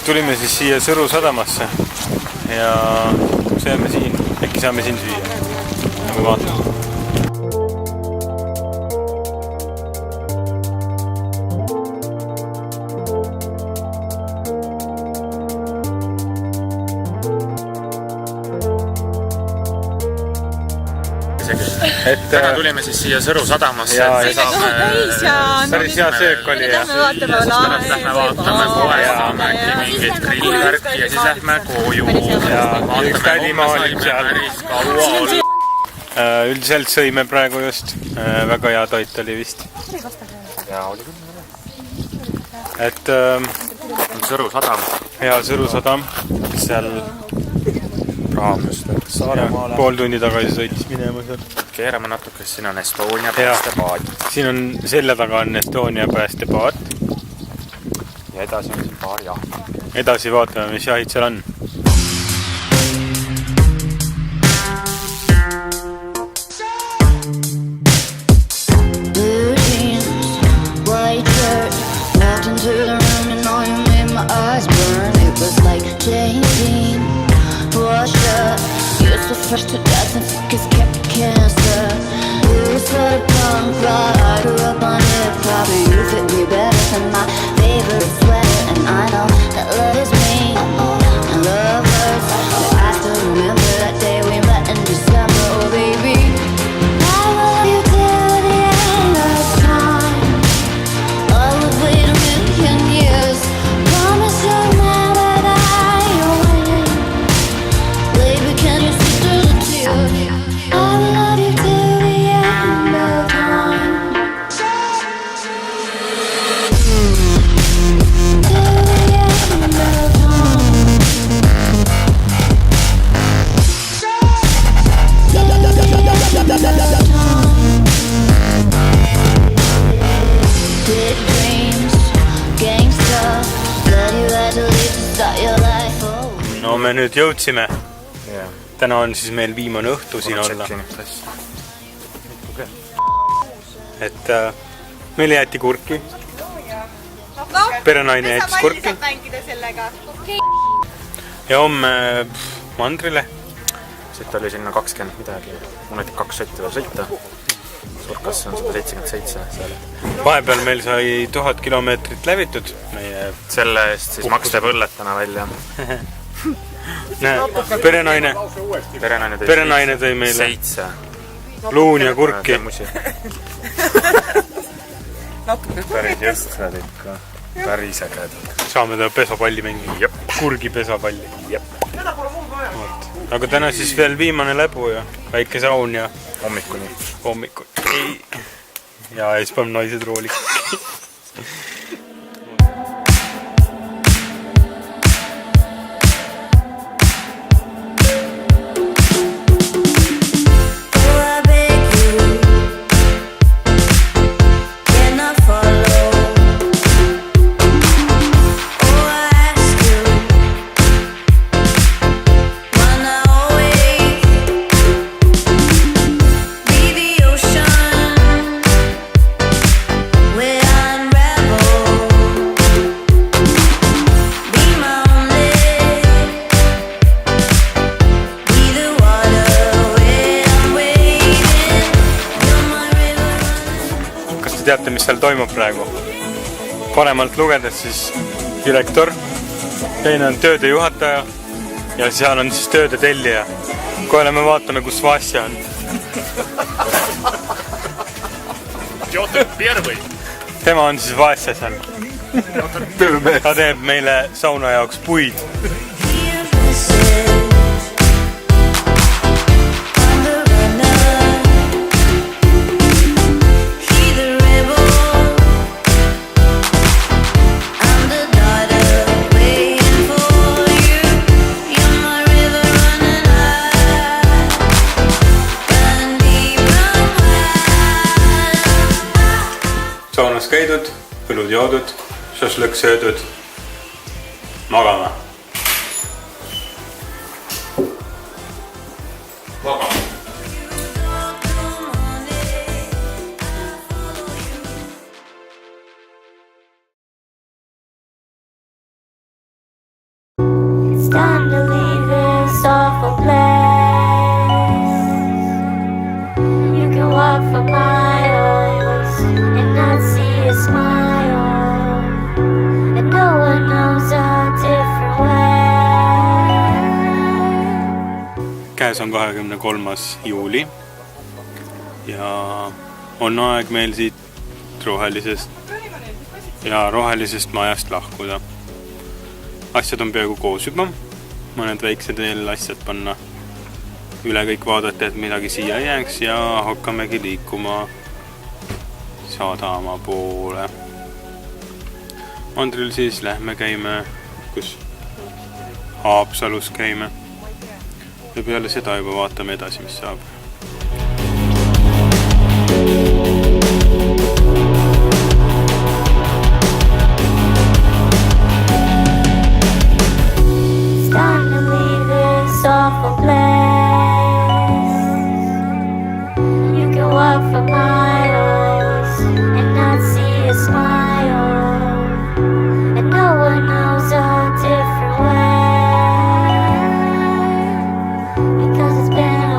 Tulime siis siia Sõru sadamasse ja sööme siin, äkki saame siin süüa. Lähme vaatame. Täna tulime siis siia Sõru sadamasse. Päris hea söök oli ja lähme vaatame kohe ja saame äkki mingit grillvärki ja siis lähme koju. Üks tädimaa oli seal. Üldiselt sõime praegu just. Väga hea toit oli vist. Ja oli küll. Et Sõru sadam. Hea Sõru sadam. Seal Raamust Saaremaale. Pool tundi tagasi sõitis minema seal. Keerame natuke, siin on Estonia päästepaat. Siin on selja taga on Estonia päästepaat. Ja edasi on siin paar jahti. Edasi vaatame, mis jahid seal on. Blue jeans, white shirt, walked into the room and all you made my eyes burn. fresh to death and fuck his cancer. We were sort of punk rock, I grew up on hip-hop. You fit me better than my favorite sweater. And I know that love is mean and love hurts, but I still remember that day we met in December. Oh baby, I will love you till the end of time. I would wait a million years. Promise you'll never die away. Baby, can you see through the tears? I will love you till the end of time. Till the end of time. Big dreams, gangsta, that you had to leave to start your life. No me nüüd jõudsime. Täna on siis meil viimane õhtu siin olla. Et meile jäeti kurki. Perenaine jäetis kurki. Ja homme mandrile. Siit oli sinna 20 midagi. Mul näitab 2 sotti veel sõita. Surkasse on 177 seal. Vahepeal meil sai 1000 kilomeetrit lävitud. Selle eest siis maksta põlled täna välja. Näe, perenaine tõi meile 7 luun ja kurki. Päris jõstsad ikka. Päris ägedad. Saame ta pesapalli mängida. Kurgi pesapalli. Aga täna siis veel viimane läbu ja väike saun ja hommikuni. Ja siis paneme naised rooli. Teate, mis seal toimub praegu? Paremalt lugedes siis direktor, teine on tööde juhataja ja seal on siis tööde tellija. Kohe me vaatame, kus Vasja on. Tema on siis Vasja seal. Ta teeb meile sauna jaoks puid. Saunas käidud, õlud joodud, šašlõk söödud, magama. It's time to leave this awful place. You can walk for miles and not see a smile, and no one knows a different way. Käes on 23. juuli ja on aeg meil siit rohelisest majast lahkuda. Asjad on peaaegu koos juba, mõned väiksed veel asjad panna üle kõik vaadata, et midagi siia jääks ja hakkamegi liikuma sadama poole. Mandril siis lähme käime, kus Haapsalus käime ja peale seda juba vaatame edasi, mis saab. Time to leave this awful place. You can walk for miles and not see a smile, and no one knows a different way, because it's been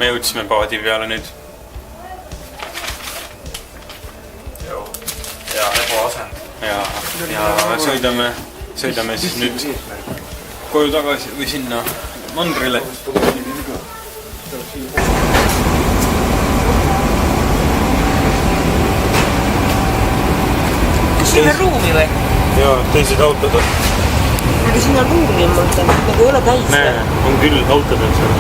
me jõudsime paadi peale nüüd. Ja ebaasend. Ja sõidame siis nüüd koju tagasi või sinna mandrile. Kas siin on ruumi või? Jaa, teised autod on. Aga siin on ruumi, ma mõtlen, nagu ei ole täis. Näe, on küll autod on seal.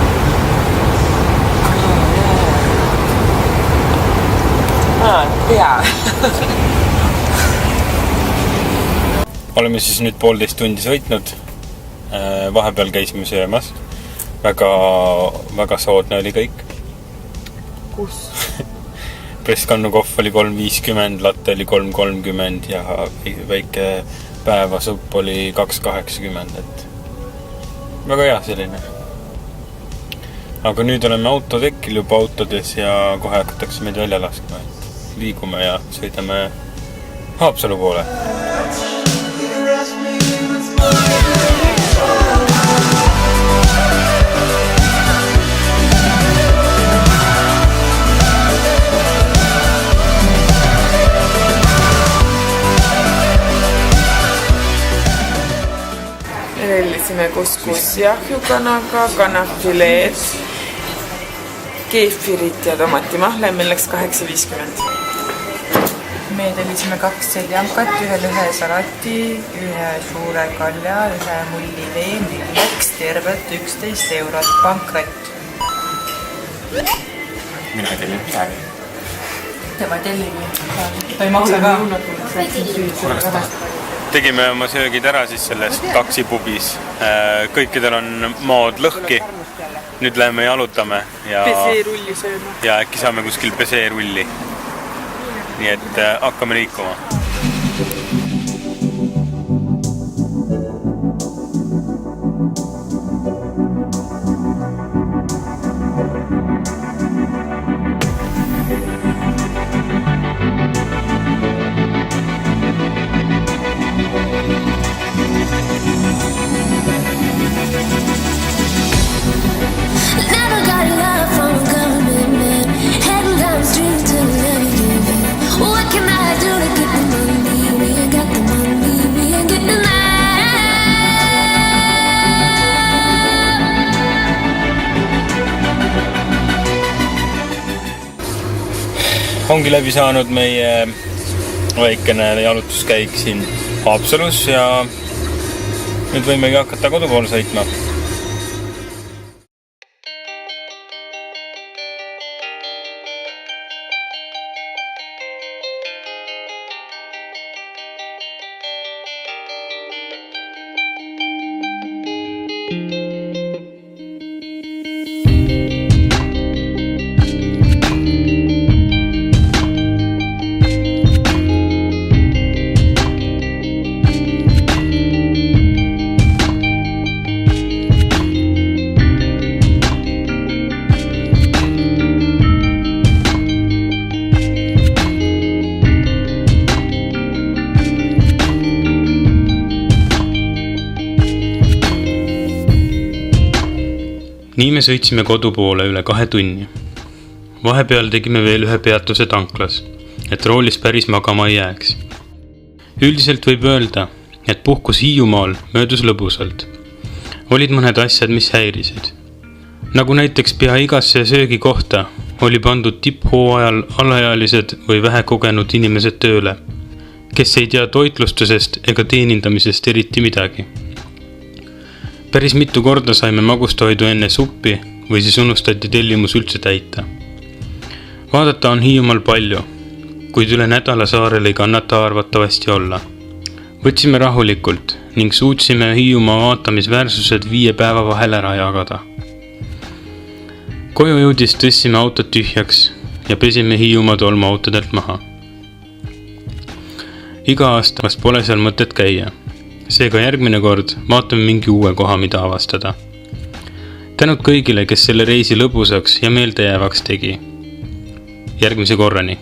Hea. Oleme siis nüüd 1,5 tundi sõitnud. Vahepeal käisime söömas. Väga soodne oli kõik. Kus? Presskannukoff oli 3,50, latte oli 3,30 ja väike päevasupp oli 2,80, et väga hea selline. Aga nüüd oleme autotekil juba autodes ja kohe hakatakse meid välja laskma, et liigume ja sõidame Haapsalu poole. Rellisime kuskusjahjukanaga, kanafileed, keefirit ja tomatimahle, meil läks 8,50. Me tellisime 2 seljankat, ühe salati, ühe suure kalja, ühe mulli vee, meil läks tervelt 11 eurot, pankrott. Mina ei tellinud midagi. Tema tellimi. Ta ei maksa ka. Tegime oma söögid ära siis selles taksipubis. Kõikidel on mood lõhki. Nüüd läheme jalutame ja Peseerulli sööma. Ja äkki saame kuskil peseerulli. Nii et hakkame liikuma. Ongi läbi saanud meie väikene jalutuskäik siin Haapsalus ja nüüd võimegi hakata kodupoole sõitma. Nii me sõitsime kodu poole üle 2 tunni. Vahepeal tegime veel ühe peatuse tanklas, et roolis päris magama ei jääks. Üldiselt võib öelda, et puhkus Hiiumaal möödus lõbusalt. Olid mõned asjad, mis häirisid. Nagu näiteks pea igasse söögikohta oli pandud tipphooajal alaealised või vähekogenud inimesed tööle, kes ei tea toitlustusest ega teenindamisest eriti midagi. Päris mitu korda saime magustoidu enne suppi või siis unustati tellimus üldse täita. Vaadata on Hiiumaal palju, kuid üle nädala saarel ei kannata arvatavasti olla. Võtsime rahulikult ning suutsime Hiiumaa vaatamisväärsused 5 päeva vahel ära jagada. Koju jõudis tõstsime autot tühjaks ja pesime Hiiumaa tolmuautodelt maha. Iga aasta vast pole seal mõtet käia. Seega järgmine kord vaatame mingi uue koha, mida avastada. Tänud kõigile, kes selle reisi lõbusaks ja meeldejäävaks tegi. Järgmise korrani!